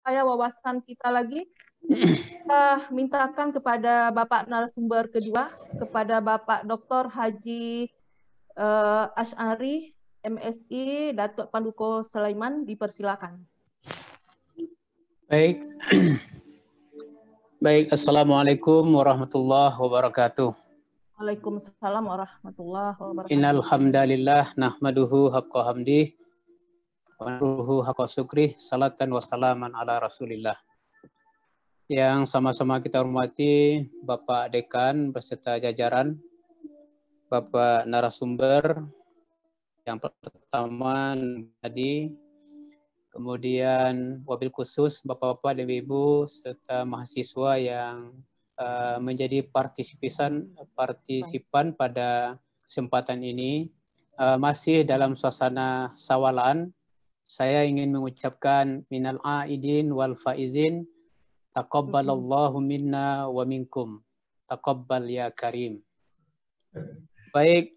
Supaya wawasan kita lagi, kita mintakan kepada Bapak narasumber kedua, kepada Bapak Dr. Haji Asy'ari, MSI, Datuk Panduko Sulaiman, dipersilakan. Baik. Baik, Assalamualaikum warahmatullahi wabarakatuh. Waalaikumsalam warahmatullahi wabarakatuh. Innal hamdalillah nahmaduhu haqqa hamdih wa nuruhu haqqa syukrih, salatan wa salaman ala Rasulillah. Yang sama-sama kita hormati Bapak Dekan beserta jajaran, Bapak narasumber yang pertama tadi, kemudian wabil khusus Bapak-bapak dan Ibu serta mahasiswa yang menjadi partisipan pada kesempatan ini. Masih dalam suasana sawalan, saya ingin mengucapkan minal aidin wal faizin, taqabbalallahu minna wa minkum, taqabbal ya karim. Baik,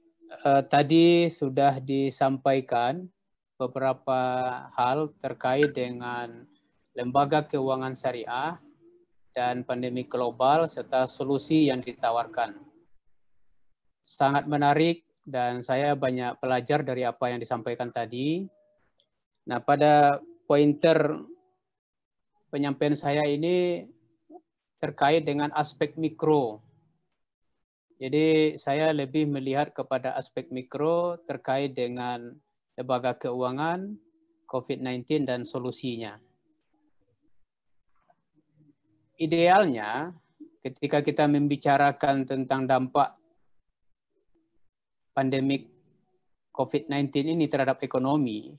tadi sudah disampaikan beberapa hal terkait dengan lembaga keuangan syariah dan pandemi global serta solusi yang ditawarkan. Sangat menarik dan saya banyak belajar dari apa yang disampaikan tadi. Nah, pada pointer penyampaian saya ini terkait dengan aspek mikro. Jadi saya lebih melihat kepada aspek mikro terkait dengan lembaga keuangan, COVID-19 dan solusinya. Idealnya ketika kita membicarakan tentang dampak pandemik COVID-19 ini terhadap ekonomi,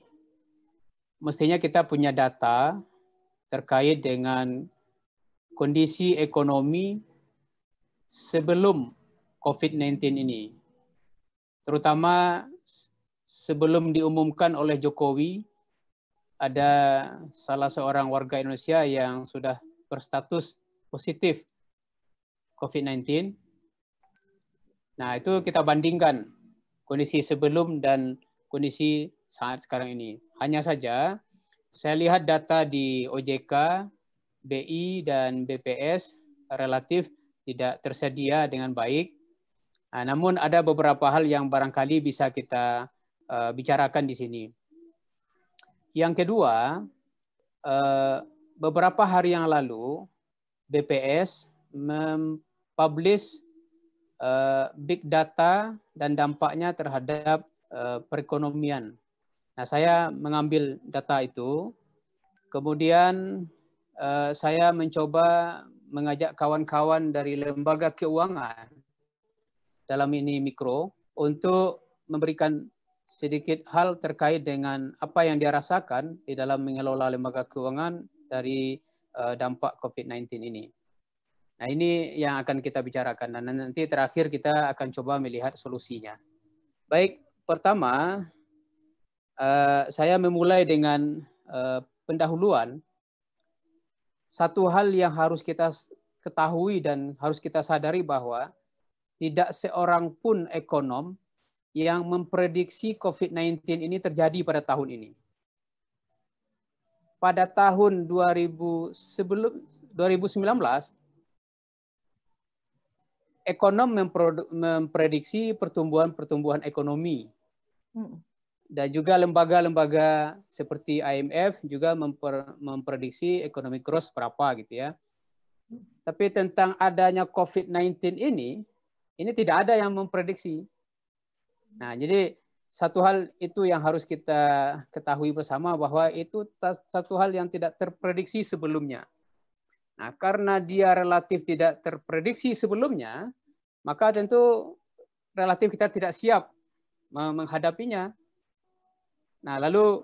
mestinya kita punya data terkait dengan kondisi ekonomi sebelum COVID-19 ini. Terutama sebelum diumumkan oleh Jokowi, ada salah seorang warga Indonesia yang sudah berstatus positif COVID-19. Nah, itu kita bandingkan kondisi sebelum dan kondisi saat sekarang ini. Hanya saja, saya lihat data di OJK, BI, dan BPS relatif tidak tersedia dengan baik. Nah, namun ada beberapa hal yang barangkali bisa kita bicarakan di sini. Yang kedua, beberapa hari yang lalu, BPS mempublish big data dan dampaknya terhadap perekonomian. Nah, saya mengambil data itu, kemudian saya mencoba mengajak kawan-kawan dari lembaga keuangan dalam ini mikro untuk memberikan sedikit hal terkait dengan apa yang dia rasakan di dalam mengelola lembaga keuangan dari dampak COVID-19 ini. Nah, ini yang akan kita bicarakan dan nanti terakhir kita akan coba melihat solusinya. Baik, pertama saya memulai dengan pendahuluan. Satu hal yang harus kita ketahui dan harus kita sadari bahwa tidak seorang pun ekonom yang memprediksi COVID-19 ini terjadi pada tahun ini. Pada tahun 2019, ekonom memprediksi pertumbuhan ekonomi. Dan juga lembaga-lembaga seperti IMF juga memprediksi ekonomi growth berapa gitu ya. Tapi tentang adanya COVID-19 ini tidak ada yang memprediksi. Nah, jadi satu hal itu yang harus kita ketahui bersama bahwa itu satu hal yang tidak terprediksi sebelumnya. Nah, karena dia relatif tidak terprediksi sebelumnya, maka tentu relatif kita tidak siap menghadapinya. Nah, lalu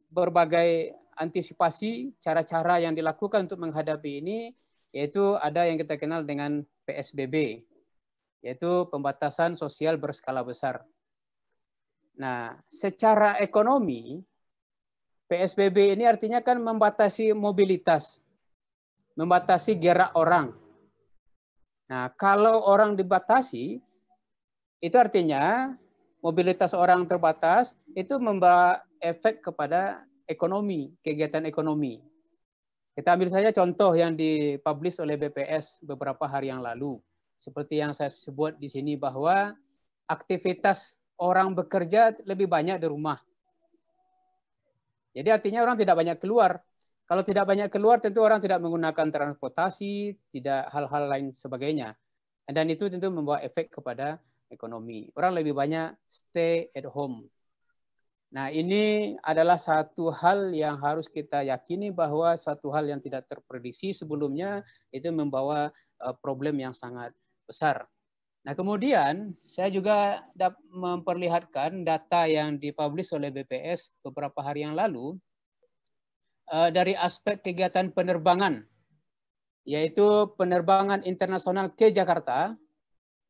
berbagai antisipasi, cara-cara yang dilakukan untuk menghadapi ini, yaitu ada yang kita kenal dengan PSBB, yaitu pembatasan sosial berskala besar. Nah, secara ekonomi, PSBB ini artinya kan membatasi mobilitas, membatasi gerak orang. Nah, kalau orang dibatasi, itu artinya mobilitas orang terbatas, itu membawa efek kepada ekonomi, kegiatan ekonomi. Kita ambil saja contoh yang dipublish oleh BPS beberapa hari yang lalu. Seperti yang saya sebut di sini bahwa aktivitas orang bekerja lebih banyak di rumah. Jadi artinya orang tidak banyak keluar. Kalau tidak banyak keluar tentu orang tidak menggunakan transportasi, tidak hal-hal lain sebagainya. Dan itu tentu membawa efek kepada ekonomi. Orang lebih banyak stay at home. Nah, ini adalah satu hal yang harus kita yakini bahwa satu hal yang tidak terprediksi sebelumnya itu membawa problem yang sangat besar. Nah, kemudian saya juga memperlihatkan data yang dipublish oleh BPS beberapa hari yang lalu dari aspek kegiatan penerbangan, yaitu penerbangan internasional ke Jakarta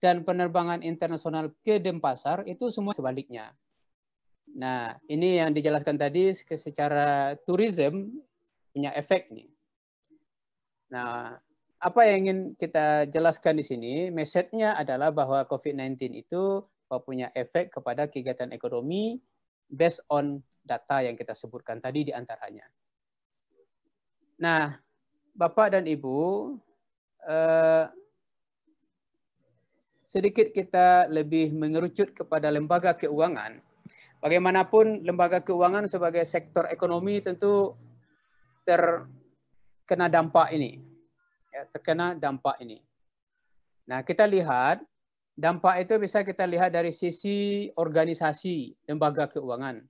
dan penerbangan internasional ke Denpasar itu semua sebaliknya. Nah, ini yang dijelaskan tadi secara tourism punya efek nih. Nah, apa yang ingin kita jelaskan di sini, message-nya adalah bahwa COVID-19 itu punya efek kepada kegiatan ekonomi based on data yang kita sebutkan tadi di antaranya. Nah, Bapak dan Ibu, sedikit kita lebih mengerucut kepada lembaga keuangan. Bagaimanapun lembaga keuangan sebagai sektor ekonomi tentu terkena dampak ini. Ya, terkena dampak ini. Nah, kita lihat dampak itu bisa kita lihat dari sisi organisasi lembaga keuangan.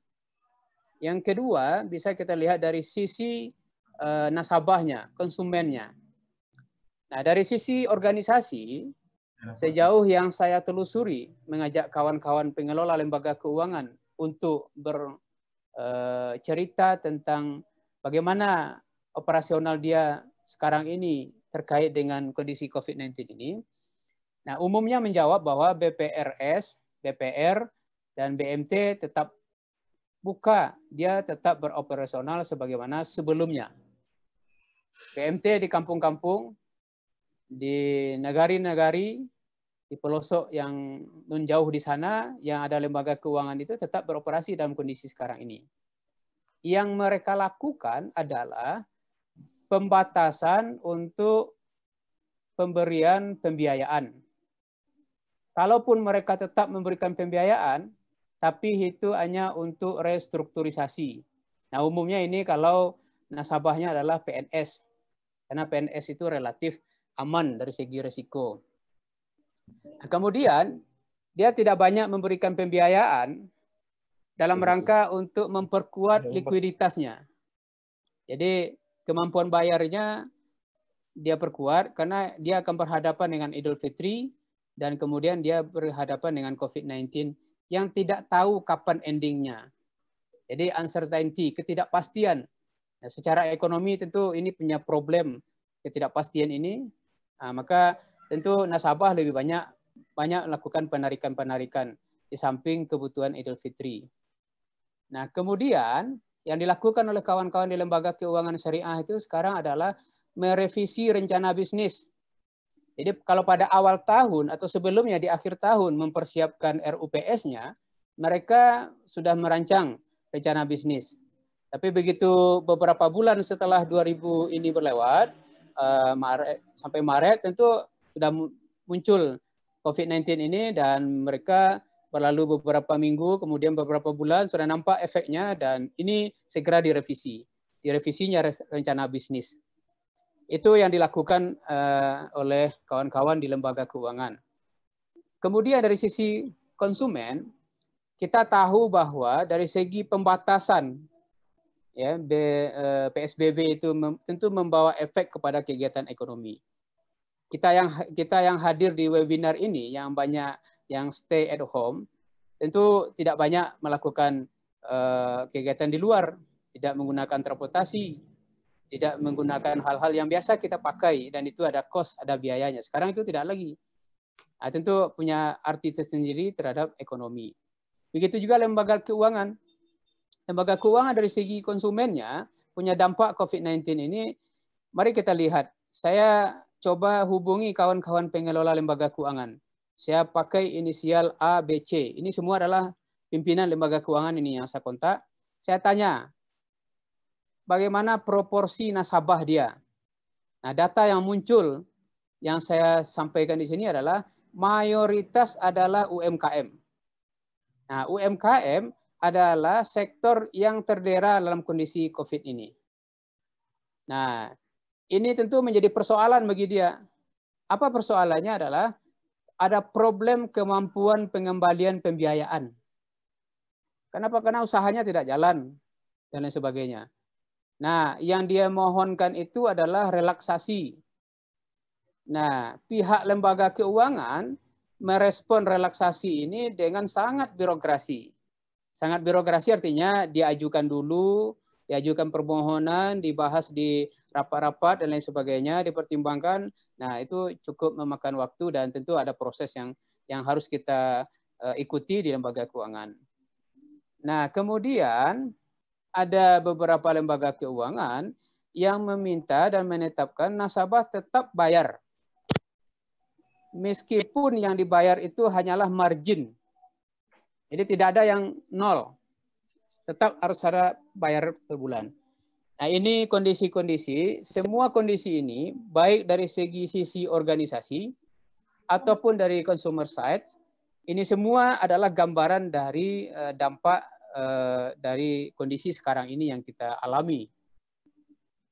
Yang kedua, bisa kita lihat dari sisi nasabahnya, konsumennya. Nah, dari sisi organisasi, sejauh yang saya telusuri mengajak kawan-kawan pengelola lembaga keuangan untuk bercerita tentang bagaimana operasional dia sekarang ini terkait dengan kondisi COVID-19 ini. Nah, umumnya menjawab bahwa BPRS, BPR, dan BMT tetap buka, dia tetap beroperasional sebagaimana sebelumnya. BMT di kampung-kampung, di negari-negari, di pelosok yang non jauh di sana, yang ada lembaga keuangan itu tetap beroperasi dalam kondisi sekarang ini. Yang mereka lakukan adalah pembatasan untuk pemberian pembiayaan. Kalaupun mereka tetap memberikan pembiayaan, tapi itu hanya untuk restrukturisasi. Nah, umumnya ini kalau nasabahnya adalah PNS, karena PNS itu relatif aman dari segi risiko. Nah, kemudian dia tidak banyak memberikan pembiayaan dalam rangka untuk memperkuat likuiditasnya. Jadi kemampuan bayarnya dia perkuat karena dia akan berhadapan dengan Idul Fitri dan kemudian dia berhadapan dengan COVID-19 yang tidak tahu kapan endingnya. Jadi uncertainty, ketidakpastian. Nah, secara ekonomi tentu ini punya problem ketidakpastian ini. Nah, maka tentu nasabah lebih banyak melakukan penarikan-penarikan di samping kebutuhan Idul Fitri. Nah, kemudian yang dilakukan oleh kawan-kawan di lembaga keuangan syariah itu sekarang adalah merevisi rencana bisnis. Jadi kalau pada awal tahun atau sebelumnya di akhir tahun mempersiapkan RUPS-nya, mereka sudah merancang rencana bisnis. Tapi begitu beberapa bulan setelah 2000 ini berlewat, sampai Maret tentu sudah muncul COVID-19 ini dan mereka berlalu beberapa minggu, kemudian beberapa bulan sudah nampak efeknya dan ini segera direvisi. Direvisinya rencana bisnis. Itu yang dilakukan oleh kawan-kawan di lembaga keuangan. Kemudian dari sisi konsumen, kita tahu bahwa dari segi pembatasan ya PSBB itu tentu membawa efek kepada kegiatan ekonomi. Kita yang hadir di webinar ini yang banyak yang stay at home tentu tidak banyak melakukan kegiatan di luar, tidak menggunakan transportasi, tidak menggunakan hal-hal yang biasa kita pakai dan itu ada cost, ada biayanya. Sekarang itu tidak lagi. Nah, tentu punya arti tersendiri terhadap ekonomi. Begitu juga lembaga keuangan. Lembaga keuangan dari segi konsumennya punya dampak COVID-19 ini. Mari kita lihat. Saya coba hubungi kawan-kawan pengelola lembaga keuangan. Saya pakai inisial A, B, C. Ini semua adalah pimpinan lembaga keuangan ini yang saya kontak. Saya tanya, bagaimana proporsi nasabah dia. Nah, data yang muncul yang saya sampaikan di sini adalah mayoritas adalah UMKM. Nah, UMKM adalah sektor yang terdera dalam kondisi COVID ini. Nah, ini tentu menjadi persoalan bagi dia. Apa persoalannya adalah ada problem kemampuan pengembalian pembiayaan. Kenapa? Karena usahanya tidak jalan dan lain sebagainya. Nah, yang dia mohonkan itu adalah relaksasi. Nah, pihak lembaga keuangan merespon relaksasi ini dengan sangat birokrasi. Sangat birokrasi artinya diajukan dulu, diajukan permohonan, dibahas di rapat-rapat dan lain sebagainya, dipertimbangkan. Nah, itu cukup memakan waktu dan tentu ada proses yang harus kita ikuti di lembaga keuangan. Nah, kemudian ada beberapa lembaga keuangan yang meminta dan menetapkan nasabah tetap bayar. Meskipun yang dibayar itu hanyalah margin. Jadi tidak ada yang nol. Tetap harus ada bayar per bulan. Nah, ini kondisi-kondisi, semua kondisi ini baik dari sisi organisasi ataupun dari consumer side, ini semua adalah gambaran dari dampak dari kondisi sekarang ini yang kita alami.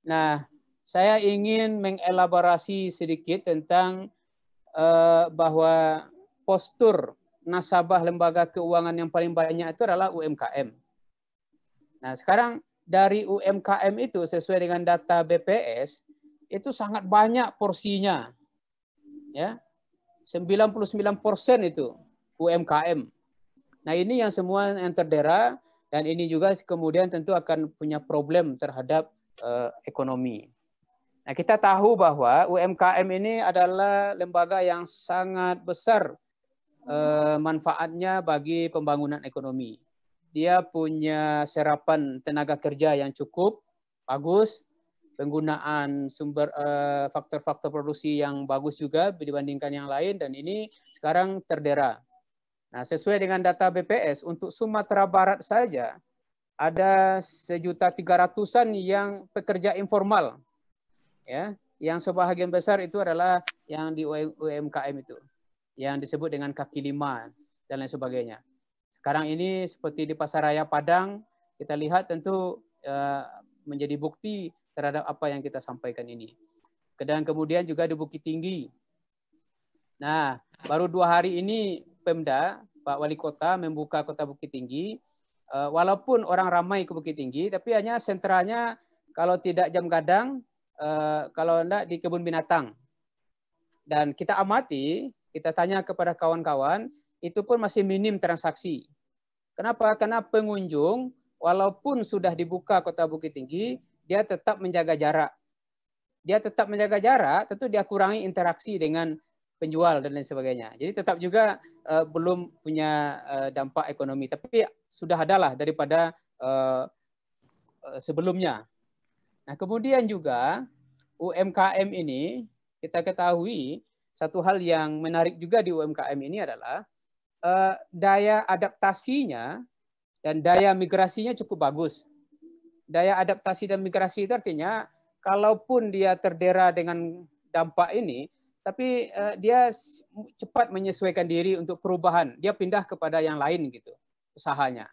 Nah, saya ingin mengelaborasi sedikit tentang bahwa postur nasabah lembaga keuangan yang paling banyak itu adalah UMKM. Nah, sekarang dari UMKM itu sesuai dengan data BPS itu sangat banyak porsinya. Ya. 99% itu UMKM. Nah, ini yang semua yang terdera dan ini juga kemudian tentu akan punya problem terhadap ekonomi. Nah, kita tahu bahwa UMKM ini adalah lembaga yang sangat besar manfaatnya bagi pembangunan ekonomi. Dia punya serapan tenaga kerja yang cukup bagus, penggunaan sumber faktor-faktor produksi yang bagus juga dibandingkan yang lain, dan ini sekarang terdera. Nah, sesuai dengan data BPS untuk Sumatera Barat saja ada 1.300.000-an yang pekerja informal, ya, yang sebahagian besar itu adalah yang di UMKM itu, yang disebut dengan kaki lima dan lain sebagainya. Sekarang ini seperti di Pasaraya Padang, kita lihat tentu menjadi bukti terhadap apa yang kita sampaikan ini. Dan kemudian juga di Bukit Tinggi. Nah, baru 2 hari ini Pemda, Pak Wali Kota membuka Kota Bukit Tinggi. Walaupun orang ramai ke Bukit Tinggi, tapi hanya sentranya kalau tidak jam gadang, kalau enggak di kebun binatang. Dan kita amati, kita tanya kepada kawan-kawan, itu pun masih minim transaksi. Kenapa? Karena pengunjung, walaupun sudah dibuka Kota Bukit Tinggi, dia tetap menjaga jarak. Dia tetap menjaga jarak, tentu dia kurangi interaksi dengan penjual dan lain sebagainya. Jadi tetap juga belum punya dampak ekonomi, tapi sudah adalah daripada sebelumnya. Nah, kemudian juga UMKM ini kita ketahui satu hal yang menarik juga di UMKM ini adalah daya adaptasinya dan daya migrasinya cukup bagus. Daya adaptasi dan migrasi itu artinya kalaupun dia terdera dengan dampak ini, tapi dia cepat menyesuaikan diri untuk perubahan. Dia pindah kepada yang lain gitu usahanya.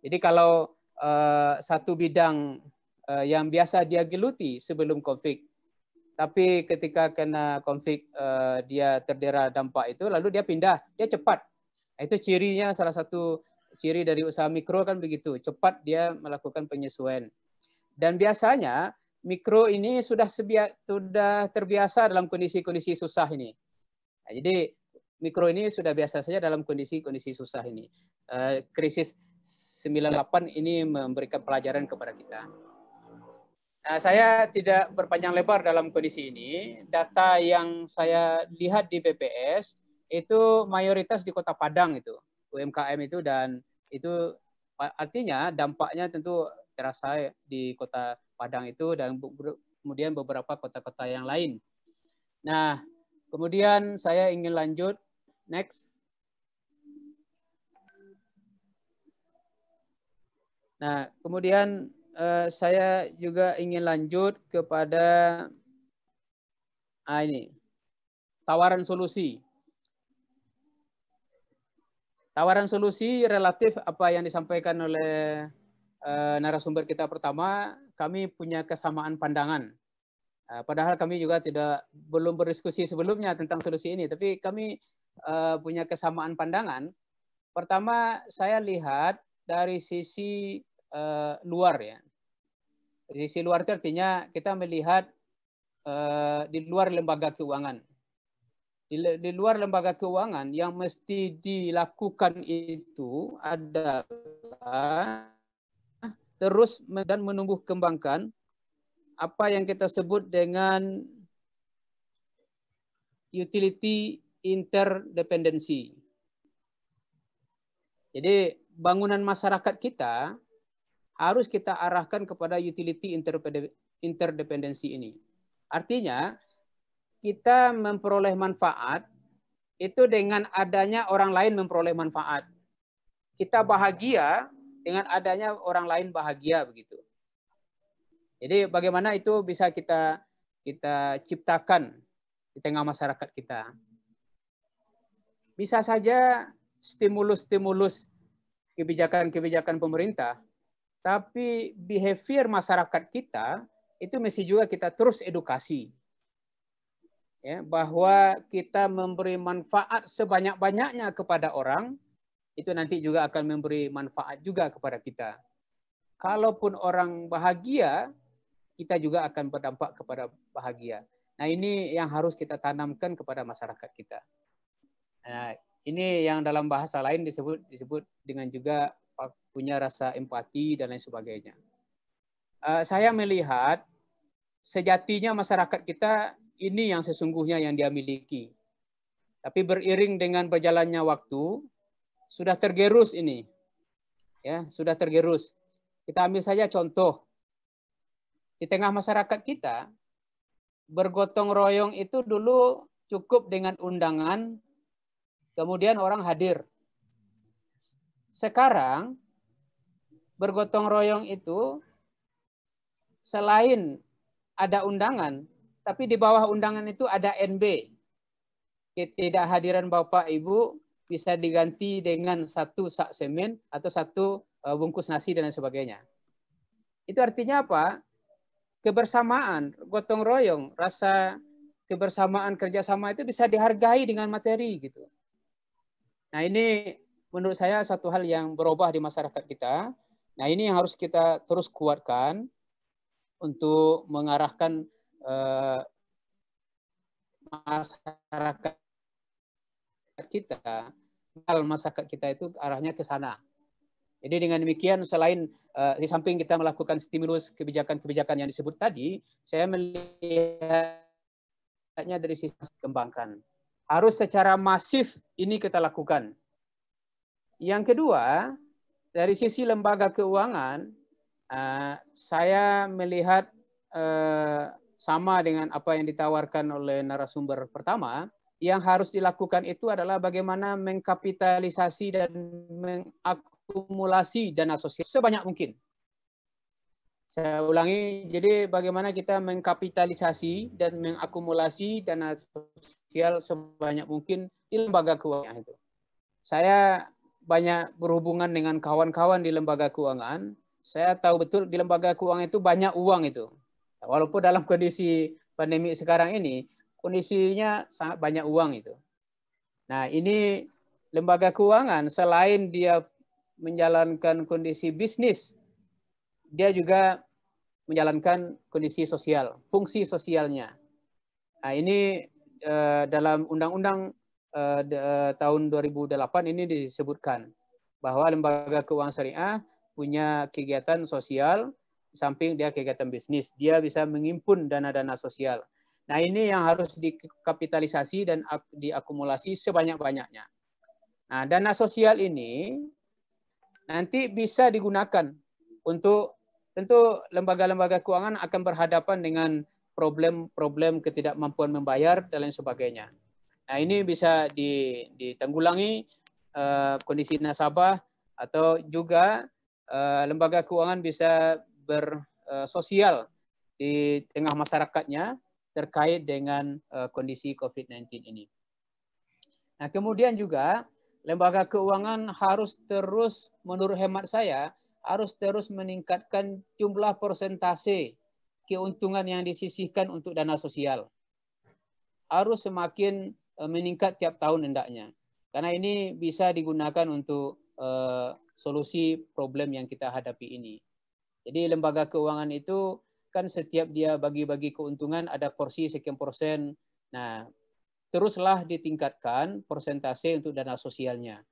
Jadi kalau satu bidang yang biasa dia geluti sebelum konflik, tapi ketika kena konflik dia terdera dampak itu, lalu dia pindah, dia cepat. Itu cirinya, salah satu ciri dari usaha mikro kan begitu, cepat dia melakukan penyesuaian. Dan biasanya mikro ini sudah terbiasa dalam kondisi-kondisi susah ini. Nah, jadi mikro ini sudah biasa saja dalam kondisi-kondisi susah ini. Krisis 98 ini memberikan pelajaran kepada kita. Nah, saya tidak berpanjang lebar dalam kondisi ini. Data yang saya lihat di BPS itu mayoritas di Kota Padang itu, UMKM itu, dan itu artinya dampaknya tentu terasa di Kota Padang itu dan kemudian beberapa kota-kota yang lain. Nah, kemudian saya ingin lanjut, next. Nah, kemudian saya juga ingin lanjut kepada ini tawaran solusi. Tawaran solusi relatif apa yang disampaikan oleh narasumber kita pertama. Kami punya kesamaan pandangan. Padahal kami juga belum berdiskusi sebelumnya tentang solusi ini, tapi kami punya kesamaan pandangan. Pertama, saya lihat dari sisi luar ya. Dari sisi luar itu artinya kita melihat di luar lembaga keuangan. Di luar lembaga keuangan yang mesti dilakukan itu adalah terus dan menumbuh kembangkan apa yang kita sebut dengan utility interdependency. Jadi bangunan masyarakat kita harus kita arahkan kepada utility interdependensi ini. Artinya, kita memperoleh manfaat itu dengan adanya orang lain memperoleh manfaat. Kita bahagia dengan adanya orang lain bahagia begitu. Jadi bagaimana itu bisa kita ciptakan di tengah masyarakat kita. Bisa saja stimulus-stimulus kebijakan-kebijakan pemerintah, tapi behavior masyarakat kita itu mesti juga kita terus edukasi. Ya, bahwa kita memberi manfaat sebanyak-banyaknya kepada orang, itu nanti juga akan memberi manfaat juga kepada kita. Kalaupun orang bahagia, kita juga akan berdampak kepada bahagia. Nah, ini yang harus kita tanamkan kepada masyarakat kita. Nah, ini yang dalam bahasa lain disebut dengan juga punya rasa empati dan lain sebagainya. Saya melihat sejatinya masyarakat kita ini yang sesungguhnya yang dia miliki. Tapi beriring dengan berjalannya waktu, sudah tergerus ini. Ya, sudah tergerus. Kita ambil saja contoh. Di tengah masyarakat kita, bergotong royong itu dulu cukup dengan undangan, kemudian orang hadir. Sekarang, bergotong royong itu selain ada undangan, tapi di bawah undangan itu ada NB. Ketidakhadiran Bapak Ibu bisa diganti dengan 1 sak semen atau 1 bungkus nasi dan sebagainya. Itu artinya apa? Kebersamaan, gotong royong, rasa kebersamaan kerjasama itu bisa dihargai dengan materi gitu. Nah, ini menurut saya satu hal yang berubah di masyarakat kita. Nah, ini yang harus kita terus kuatkan untuk mengarahkan masyarakat kita, masyarakat kita itu arahnya ke sana. Jadi dengan demikian selain di samping kita melakukan stimulus kebijakan-kebijakan yang disebut tadi, saya melihatnya dari sisi kembangkan. Harus secara masif ini kita lakukan. Yang kedua, dari sisi lembaga keuangan, saya melihat sama dengan apa yang ditawarkan oleh narasumber pertama, yang harus dilakukan itu adalah bagaimana mengkapitalisasi dan mengakumulasi dana sosial sebanyak mungkin. Saya ulangi, jadi bagaimana kita mengkapitalisasi dan mengakumulasi dana sosial sebanyak mungkin di lembaga keuangan itu. Saya banyak berhubungan dengan kawan-kawan di lembaga keuangan. Saya tahu betul di lembaga keuangan itu banyak uang itu. Walaupun dalam kondisi pandemi sekarang ini, kondisinya sangat banyak uang itu. Nah, ini lembaga keuangan selain dia menjalankan kondisi bisnis, dia juga menjalankan kondisi sosial, fungsi sosialnya. Nah, ini dalam undang-undang tahun 2008 ini disebutkan bahwa lembaga keuangan syariah punya kegiatan sosial, samping dia kegiatan bisnis, dia bisa menghimpun dana-dana sosial. Nah, ini yang harus dikapitalisasi dan diakumulasi sebanyak-banyaknya. Nah, dana sosial ini nanti bisa digunakan untuk, tentu lembaga-lembaga keuangan akan berhadapan dengan problem-problem ketidakmampuan membayar dan lain sebagainya. Nah, ini bisa ditanggulangi kondisi nasabah, atau juga lembaga keuangan bisa bersosial di tengah masyarakatnya terkait dengan kondisi COVID-19 ini. Nah, kemudian juga lembaga keuangan harus terus, menurut hemat saya, harus terus meningkatkan jumlah persentase keuntungan yang disisihkan untuk dana sosial. Harus semakin meningkat tiap tahun hendaknya. Karena ini bisa digunakan untuk solusi problem yang kita hadapi ini. Jadi lembaga keuangan itu kan setiap dia bagi-bagi keuntungan ada porsi sekian persen. Nah, teruslah ditingkatkan persentase untuk dana sosialnya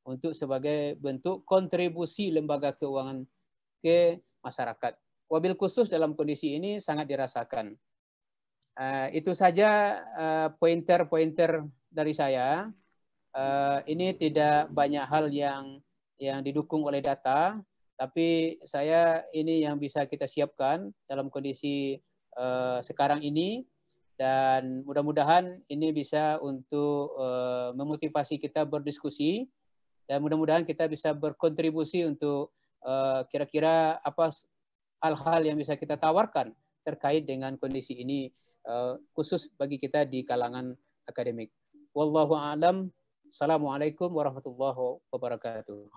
untuk sebagai bentuk kontribusi lembaga keuangan ke masyarakat. Wabil khusus dalam kondisi ini sangat dirasakan. Itu saja pointer-pointer dari saya. Ini tidak banyak hal yang didukung oleh data, tapi saya ini yang bisa kita siapkan dalam kondisi sekarang ini. Dan mudah-mudahan ini bisa untuk memotivasi kita berdiskusi, dan mudah-mudahan kita bisa berkontribusi untuk kira-kira apa hal-hal yang bisa kita tawarkan terkait dengan kondisi ini, khusus bagi kita di kalangan akademik. Wallahu a'lam. Assalamualaikum warahmatullahi wabarakatuh.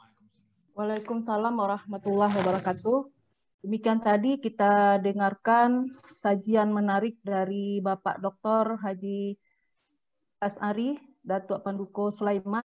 Waalaikumsalam warahmatullahi wabarakatuh. Demikian tadi kita dengarkan sajian menarik dari Bapak Dr. Haji As'ari, Datuk Panduko Sulaiman.